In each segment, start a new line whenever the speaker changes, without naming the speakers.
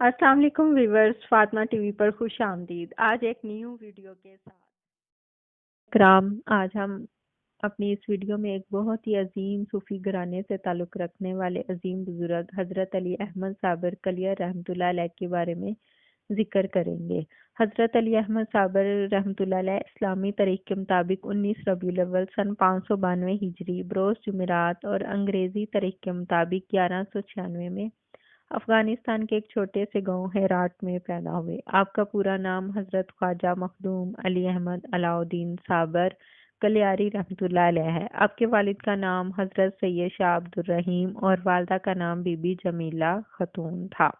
السلام علیکم viewers, Fatima T V پر خوش آمدید۔ آج ایک نیو ویڈیو کے ساتھ کرام آج ہم اپنی اس ویڈیو میں ایک بہت ہی عظیم صوفی گھرانے سے تعلق رکھنے والے عظیم بزرگ حضرت علی احمد صابر کلیہ رحمۃ اللہ علیہ کے بارے میں ذکر کریں گے۔ حضرت علی احمد صابر رحمۃ اللہ علیہ اسلامی تاریخ کے مطابق 19 ربیع الاول سن 592 ہجری بروز جمعرات اور انگریزی تاریخ کے مطابق 1196 میں افغانستان کے ایک چھوٹے سے گاؤں ہیرات میں پیدا ہوئے۔ آپ کا پورا نام حضرت خواجہ مخدوم علی احمد علاء الدین صابر کلیاری رحمۃ اللہ علیہ ہے۔ آپ کے والد کا نام حضرت سید شاہ عبد الرحیم اور والدہ کا نام بی بی جمیلہ خاتون تھا۔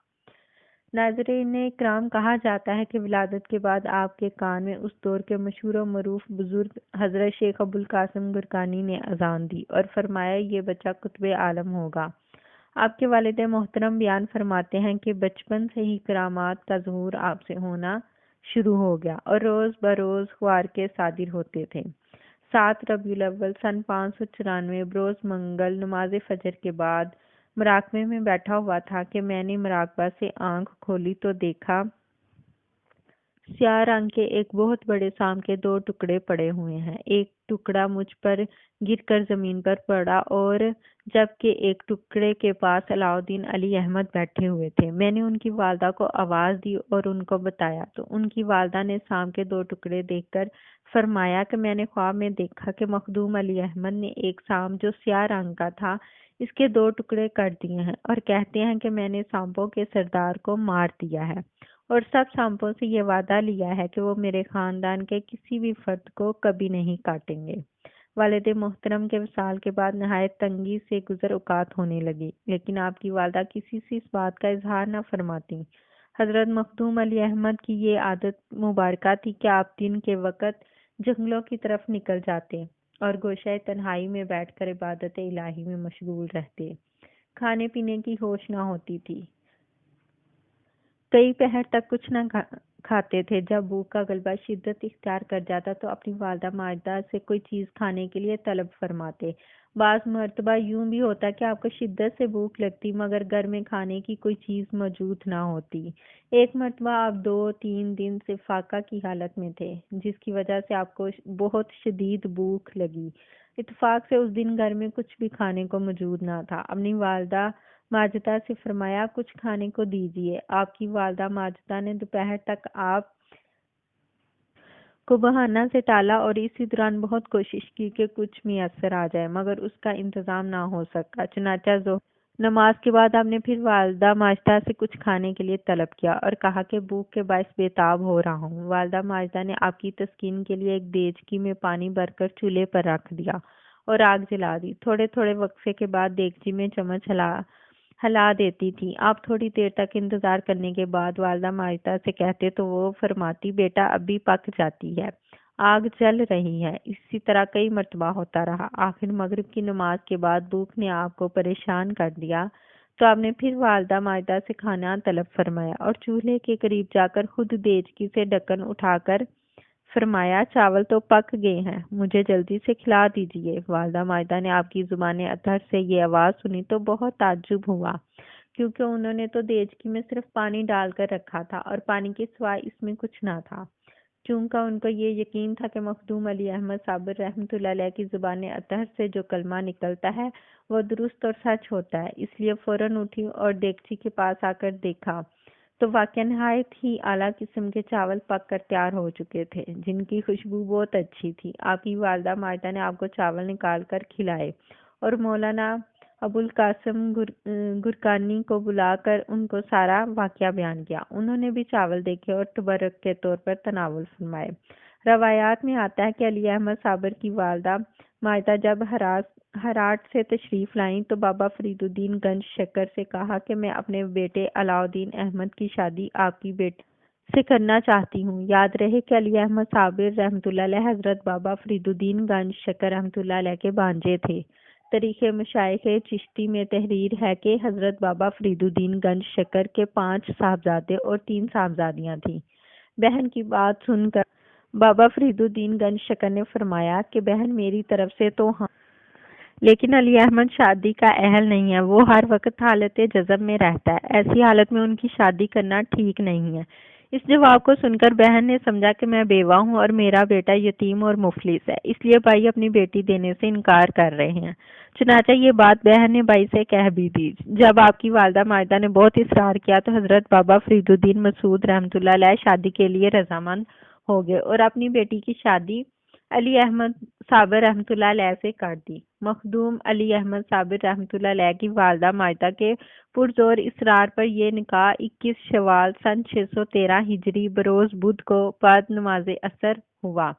ناظرین کرام، کہا جاتا ہے کہ ولادت کے بعد آپ کے کان میں اس دور کے مشہور و معروف بزرگ حضرت شیخ ابوالقاسم گرکانی نے اذان دی اور فرمایا یہ بچہ قطب عالم ہوگا۔ آپ کے والد محترم بیان فرماتے ہیں کہ بچپن سے ہی کرامات کا ظہور آپ سے ہونا شروع ہو گیا اور روز بروز خوار کے صادر ہوتے تھے۔ 7 ربیع الاول سن 594 بروز منگل نماز فجر کے بعد مراقبے میں بیٹھا ہوا تھا کہ میں نے مراقبہ سے آنکھ کھولی تو دیکھا سیاہ رنگ کے ایک بہت بڑے سام کے 2 ٹکڑے پڑے ہوئے ہیں۔ ایک ٹکڑا مجھ پر گر کر زمین پر پڑا اور جبکہ ایک ٹکڑے کے پاس علاء الدین علی احمد بیٹھے ہوئے تھے۔ میں نے ان کی والدہ کو آواز دی اور ان کو بتایا تو ان کی والدہ نے سام کے 2 ٹکڑے دیکھ کر فرمایا کہ میں نے خواب میں دیکھا کہ مخدوم علی احمد نے ایک سام جو سیاہ رنگ کا تھا اس کے 2 ٹکڑے کر دیے ہیں اور کہتے ہیں کہ میں نے سانپوں کے سردار کو مار دیا ہے اور سب سانپوں سے یہ وعدہ لیا ہے کہ وہ میرے خاندان کے کسی بھی فرد کو کبھی نہیں کاٹیں گے۔ والد محترم کے وصال کے بعد نہایت تنگی سے گزر اوقات ہونے لگی، لیکن آپ کی والدہ کسی سے اس بات کا اظہار نہ فرماتی۔ حضرت مخدوم علی احمد کی یہ عادت مبارکہ تھی کہ آپ دن کے وقت جنگلوں کی طرف نکل جاتے اور گوشہ تنہائی میں بیٹھ کر عبادت الہی میں مشغول رہتے۔ کھانے پینے کی ہوش نہ ہوتی تھی، کئی پہر تک کچھ نہ کھاتے تھے۔ جب بھوک کا غلبہ شدت اختیار کر جاتا تو اپنی والدہ ماجدہ سے کوئی چیز کھانے کے لیے طلب فرماتے۔ بعض مرتبہ یوں بھی ہوتا کہ آپ کو شدت سے بھوک لگتی مگر گھر میں کھانے کی کوئی چیز موجود نہ ہوتی۔ ایک مرتبہ آپ 2-3 دن سے فاقہ کی حالت میں تھے جس کی وجہ سے آپ کو بہت شدید بھوک لگی۔ اتفاق سے اس دن گھر میں کچھ بھی کھانے کو موجود نہ تھا۔ اپنی والدہ ماجدہ سے فرمایا کچھ کھانے کو دیجیے۔ آپ کی والدہ ماجدہ نے دوپہر تک آپ کو بہانہ سے ٹالا اور اسی دوران بہت کوشش کی کہ کچھ میسر آ جائے مگر اس کا انتظام نہ ہو سکا۔ چنانچہ نماز کے بعد آپ نے پھر والدہ ماجدہ سے کچھ کھانے کے لیے طلب کیا اور کہا کہ بھوک کے باعث بے تاب ہو رہا ہوں۔ والدہ ماجدہ نے آپ کی تسکین کے لیے ایک دیچکی میں پانی بھر کر چولہے پر رکھ دیا اور آگ جلا دی۔ تھوڑے تھوڑے وقفے کے بعد دیگچی میں چمچ ہلا دیتی تھی۔ آپ تھوڑی دیر تک انتظار کرنے کے بعد والدہ ماجدہ سے کہتے تو وہ فرماتی بیٹا ابھی پک جاتی ہے، آگ جل رہی ہے۔ اسی طرح کئی مرتبہ ہوتا رہا۔ آخر مغرب کی نماز کے بعد بھوک نے آپ کو پریشان کر دیا تو آپ نے پھر والدہ ماجدہ سے کھانا طلب فرمایا اور چولہے کے قریب جا کر خود دیچکی سے ڈھکن اٹھا کر فرمایا چاول تو پک گئے ہیں، مجھے جلدی سے کھلا دیجیے۔ والدہ ماجدہ نے آپ کی زبان اطہر سے یہ آواز سنی تو بہت تعجب ہوا کیونکہ انہوں نے تو دیچکی میں صرف پانی ڈال کر رکھا تھا اور پانی کے سوائے اس میں کچھ نہ تھا۔ چونکہ ان کو یہ یقین تھا کہ مخدوم علی احمد صابر رحمۃ اللہ علیہ کی زبان اطہر سے جو کلمہ نکلتا ہے وہ درست اور سچ ہوتا ہے، اس لیے فوراً اٹھی اور دیگچی کے پاس آ کر دیکھا تو واقعہ نہایت ہی اعلیٰ قسم کے چاول پک کر تیار ہو چکے تھے جن کی خوشبو بہت اچھی تھی۔ آپ کی والدہ ماجدہ نے آپ کو چاول نکال کر کھلائے اور مولانا ابوالقاسم گرکانی کو بلا کر ان کو سارا واقعہ بیان کیا۔ انہوں نے بھی چاول دیکھے اور تبرک کے طور پر تناول فرمائے۔ روایات میں آتا ہے کہ علی احمد صابر کی والدہ ماجدہ جب ہرات سے تشریف لائیں تو بابا فرید الدین گنج شکر سے کہا کہ میں اپنے بیٹے علاء الدین احمد کی شادی آپ کی بیٹی سے کرنا چاہتی ہوں۔ یاد رہے کہ علی احمد صابر رحمۃ اللہ علیہ حضرت بابا فرید الدین گنج شکر رحمۃ اللہ علیہ کے بھانجے تھے۔ تاریخ مشائخ چشتی میں تحریر ہے کہ حضرت بابا فرید الدین گنج شکر کے 5 صاحبزادے اور 3 صاحبزادیاں تھیں۔ بہن کی بات سن کر بابا فرید الدین گنج شکر نے فرمایا کہ بہن میری طرف سے تو ہم لیکن علی احمد شادی کا اہل نہیں ہے، وہ ہر وقت حالت جذب میں رہتا ہے، ایسی حالت میں ان کی شادی کرنا ٹھیک نہیں ہے۔ اس جواب کو سن کر بہن نے سمجھا کہ میں بیوہ ہوں اور میرا بیٹا یتیم اور مفلس ہے، اس لیے بھائی اپنی بیٹی دینے سے انکار کر رہے ہیں۔ چنانچہ یہ بات بہن نے بھائی سے کہہ بھی دی۔ جب آپ کی والدہ ماجدہ نے بہت اصرار کیا تو حضرت بابا فرید الدین مسعود رحمۃ اللہ علیہ شادی کے لیے رضامند ہو گئے اور اپنی بیٹی کی شادی علی احمد صابر رحمۃ اللہ علیہ سے کر دی۔ مخدوم علی احمد صابر رحمۃ اللہ علیہ کی والدہ ماجدہ کے پرزور اصرار پر یہ نکاح 21 شوال سن 613 ہجری بروز بدھ کو بعد نماز عصر ہوا۔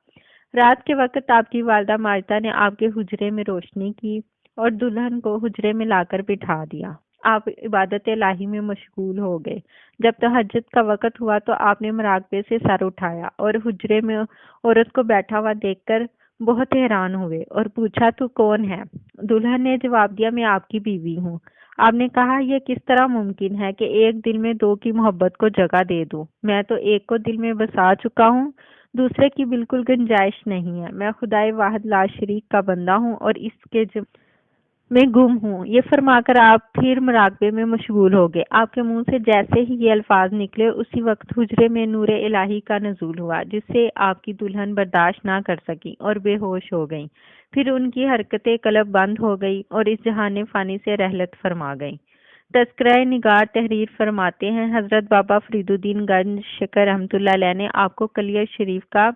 رات کے وقت آپ کی والدہ ماجدہ نے آپ کے حجرے میں روشنی کی اور دلہن کو حجرے میں لا کر بٹھا دیا۔ آپ عبادت الہی میں مشغول ہو گئے۔ جب تہجد کا وقت ہوا تو آپ نے مراقبے سے سر اٹھایا اور حجرے میں عورت کو بیٹھا ہوا دیکھ کر بہت حیران ہوئے اور پوچھا تو کون ہے؟ دلہن نے جواب دیا میں آپ کی بیوی ہوں۔ آپ نے کہا یہ کس طرح ممکن ہے کہ ایک دل میں دو کی محبت کو جگہ دے دوں؟ میں تو ایک کو دل میں بسا چکا ہوں، دوسرے کی بالکل گنجائش نہیں ہے۔ میں خدائے واحد لا شریک کا بندہ ہوں اور اس کے میں گم ہوں۔ یہ فرما کر آپ پھر مراقبے میں مشغول ہو گئے۔ آپ کے منہ سے جیسے ہی یہ الفاظ نکلے اسی وقت حجرے میں نور الہی کا نزول ہوا جس سے آپ کی دلہن برداشت نہ کر سکی اور بے ہوش ہو گئیں۔ پھر ان کی حرکتیں قلب بند ہو گئی اور اس جہان فانی سے رحلت فرما گئیں۔ تذکرہ نگار تحریر فرماتے ہیں حضرت بابا فرید الدین گنج شکر رحمۃ اللہ علیہ نے آپ کو کلیہ شریف کا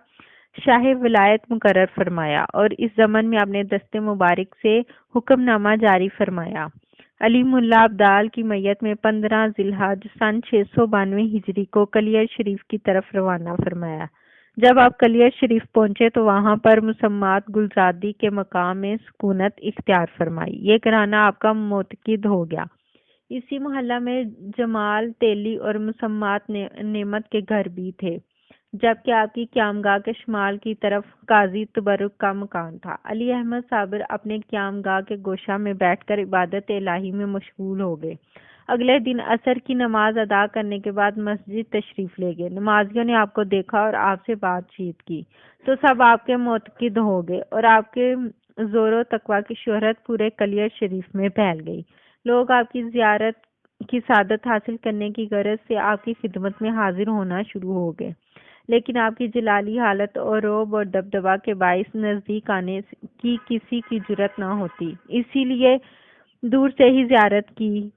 شاہ ولایت مقرر فرمایا اور اس ضمن میں اپنے دست مبارک سے حکم نامہ جاری فرمایا۔ علی ملا عبدال کی میت میں 15 ذی الحج سن 692 ہجری کو کلیہ شریف کی طرف روانہ فرمایا۔ جب آپ کلیہ شریف پہنچے تو وہاں پر مسمات گلزادی کے مقام میں سکونت اختیار فرمائی۔ یہ گھرانہ آپ کا معتقد ہو گیا۔ اسی محلہ میں جمال تیلی اور مسمات نعمت کے گھر بھی تھے، جبکہ آپ کی قیامگاہ کے شمال کی طرف قاضی تبرک کا مکان تھا۔ علی احمد صابر اپنے قیامگاہ کے گوشہ میں بیٹھ کر عبادت الہی میں مشغول ہو گئے۔ اگلے دن عصر کی نماز ادا کرنے کے بعد مسجد تشریف لے گئے۔ نمازیوں نے آپ کو دیکھا اور آپ سے بات چیت کی تو سب آپ کے معتقد ہو گئے اور آپ کے زور و تقوی کی شہرت پورے کلیہ شریف میں پھیل گئی۔ لوگ آپ کی زیارت کی سعادت حاصل کرنے کی غرض سے آپ کی خدمت میں حاضر ہونا شروع ہو گئے، لیکن آپ کی جلالی حالت اور رعب اور دبدبہ کے باعث نزدیک آنے کی کسی کی جرات نہ ہوتی، اسی لیے دور سے ہی زیارت کی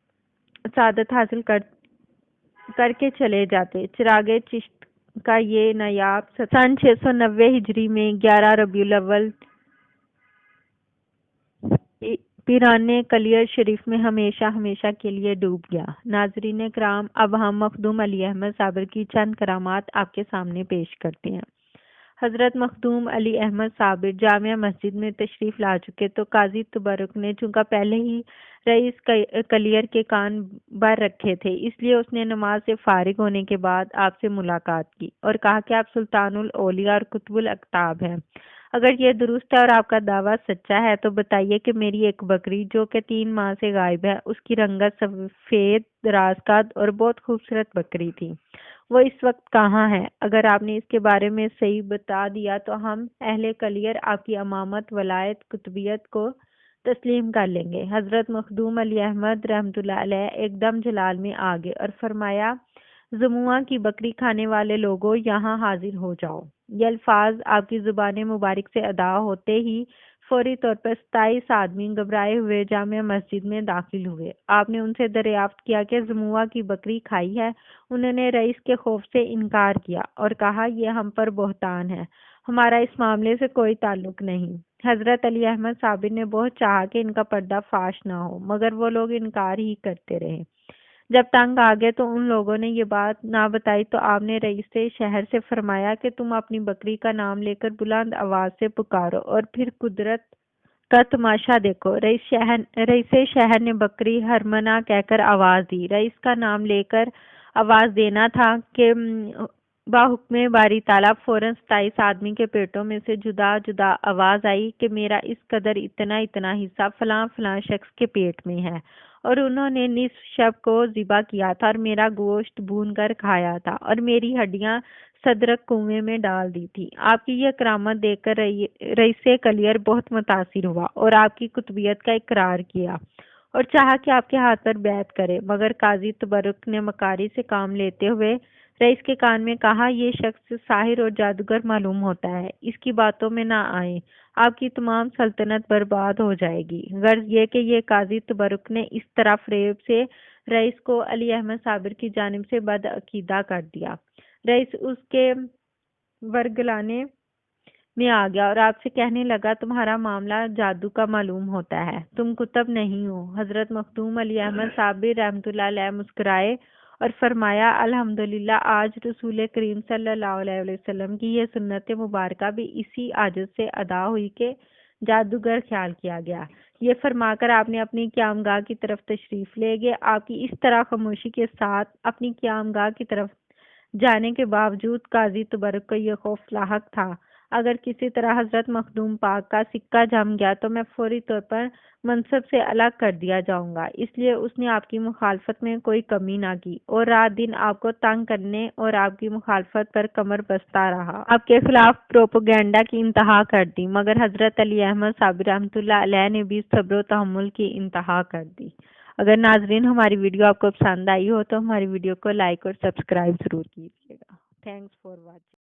سعادت حاصل کر کے چلے جاتے۔ چراغ چشت کا یہ نایاب سن 690 ہجری میں 11 ربیع الاول پیران کلیہ شریف میں ہمیشہ ہمیشہ کے لیے ڈوب گیا۔ ناظرین کرام، اب ہم مخدوم علی احمد صابر کی چند کرامات آپ کے سامنے پیش کرتے ہیں۔ حضرت مخدوم علی احمد صابر جامع مسجد میں تشریف لا چکے تو قاضی تبرک نے چونکہ پہلے ہی رئیس کلیئر کے کان بر رکھے تھے، اس لیے اس نے نماز سے فارغ ہونے کے بعد آپ سے ملاقات کی اور کہا کہ آپ سلطان الاولیاء اور قطب الاقطاب ہیں۔ اگر یہ درست ہے اور آپ کا دعویٰ سچا ہے تو بتائیے کہ میری ایک بکری جو کہ 3 ماہ سے غائب ہے، اس کی رنگت سفید راز قد اور بہت خوبصورت بکری تھی، وہ اس وقت کہاں ہے؟ اگر آپ نے اس کے بارے میں صحیح بتا دیا تو ہم اہل کلیئر آپ کی امامت ولایت قطبیت کو تسلیم کر لیں گے۔ حضرت مخدوم علی احمد رحمۃ اللہ علیہ ایک دم جلال میں آ گئے اور فرمایا زموہ کی بکری کھانے والے لوگوں یہاں حاضر ہو جاؤ۔ یہ الفاظ آپ کی زبان مبارک سے ادا ہوتے ہی فوری طور پر 27 آدمی گھبرائے ہوئے جامع مسجد میں داخل ہوئے۔ آپ نے ان سے دریافت کیا کہ زموہ کی بکری کھائی ہے؟ انہوں نے رئیس کے خوف سے انکار کیا اور کہا یہ ہم پر بہتان ہے، ہمارا اس معاملے سے کوئی تعلق نہیں۔ حضرت علی احمد صابر نے بہت چاہا کہ ان کا پردہ فاش نہ ہو، مگر وہ لوگ انکار ہی کرتے رہے۔ جب تنگ آ گئے تو ان لوگوں نے یہ بات نہ بتائی تو آپ نے رئیس شہر سے فرمایا کہ تم اپنی بکری کا نام لے کر بلند آواز سے پکارو اور پھر قدرت کا تماشا دیکھو۔ رئیس شہر نے بکری ہرمنا کہہ کر آواز دی۔ رئیس کا نام لے کر آواز دینا تھا کہ باحکم باری تعالیٰ فوراً 27 آدمی کے پیٹوں میں سے جدا جدا آواز آئی کہ میرا اس قدر اتنا حصہ فلاں فلاں شخص کے پیٹ میں ہے اور انہوں نے نصف شب کو ذبح کیا تھا اور میرا گوشت بھون کر کھایا تھا اور میری ہڈیاں صدرک کنویں میں ڈال دی تھی۔ آپ کی یہ کرامت دیکھ کر رئیس کلیر بہت متاثر ہوا اور آپ کی قطبیت کا اقرار کیا اور چاہا کہ آپ کے ہاتھ پر بیعت کرے، مگر قاضی تبرک نے مکاری سے کام لیتے ہوئے رئیس کے کان میں کہا، یہ شخص ساحر اور جادوگر معلوم ہوتا ہے، اس کی باتوں میں نہ آئیں، آپ کی تمام سلطنت برباد ہو جائے گی۔ غرض یہ کہ یہ قاضی تبرک نے اس طرح فریب سے رئیس کو علی احمد صابر کی جانب سے بدعقیدہ کر دیا۔ رئیس اس کے ورگلانے میں آ گیا اور آپ سے کہنے لگا، تمہارا معاملہ جادو کا معلوم ہوتا ہے، تم کتب نہیں ہو۔ حضرت مخدوم علی احمد صابر رحمۃ اللہ علیہ مسکرائے اور فرمایا، الحمدللہ، آج رسول کریم صلی اللہ علیہ وسلم کی یہ سنت مبارکہ بھی اسی عاجز سے ادا ہوئی کہ جادوگر خیال کیا گیا۔ یہ فرما کر آپ نے اپنی قیامگاہ کی طرف تشریف لے گئے۔ آپ کی اس طرح خاموشی کے ساتھ اپنی قیامگاہ کی طرف جانے کے باوجود قاضی تبرک کو یہ خوف لاحق تھا، اگر کسی طرح حضرت مخدوم پاک کا سکہ جم گیا تو میں فوری طور پر منصب سے الگ کر دیا جاؤں گا۔ اس لیے اس نے آپ کی مخالفت میں کوئی کمی نہ کی اور رات دن آپ کو تنگ کرنے اور آپ کی مخالفت پر کمر بستہ رہا، آپ کے خلاف پروپیگنڈا کی انتہا کر دی، مگر حضرت علی احمد صابر رحمۃ اللہ علیہ نے بھی صبر و تحمل کی انتہا کر دی۔ اگر ناظرین ہماری ویڈیو آپ کو پسند آئی ہو تو ہماری ویڈیو کو لائک اور سبسکرائب ضرور کیجیے گا۔ Thanks for watching.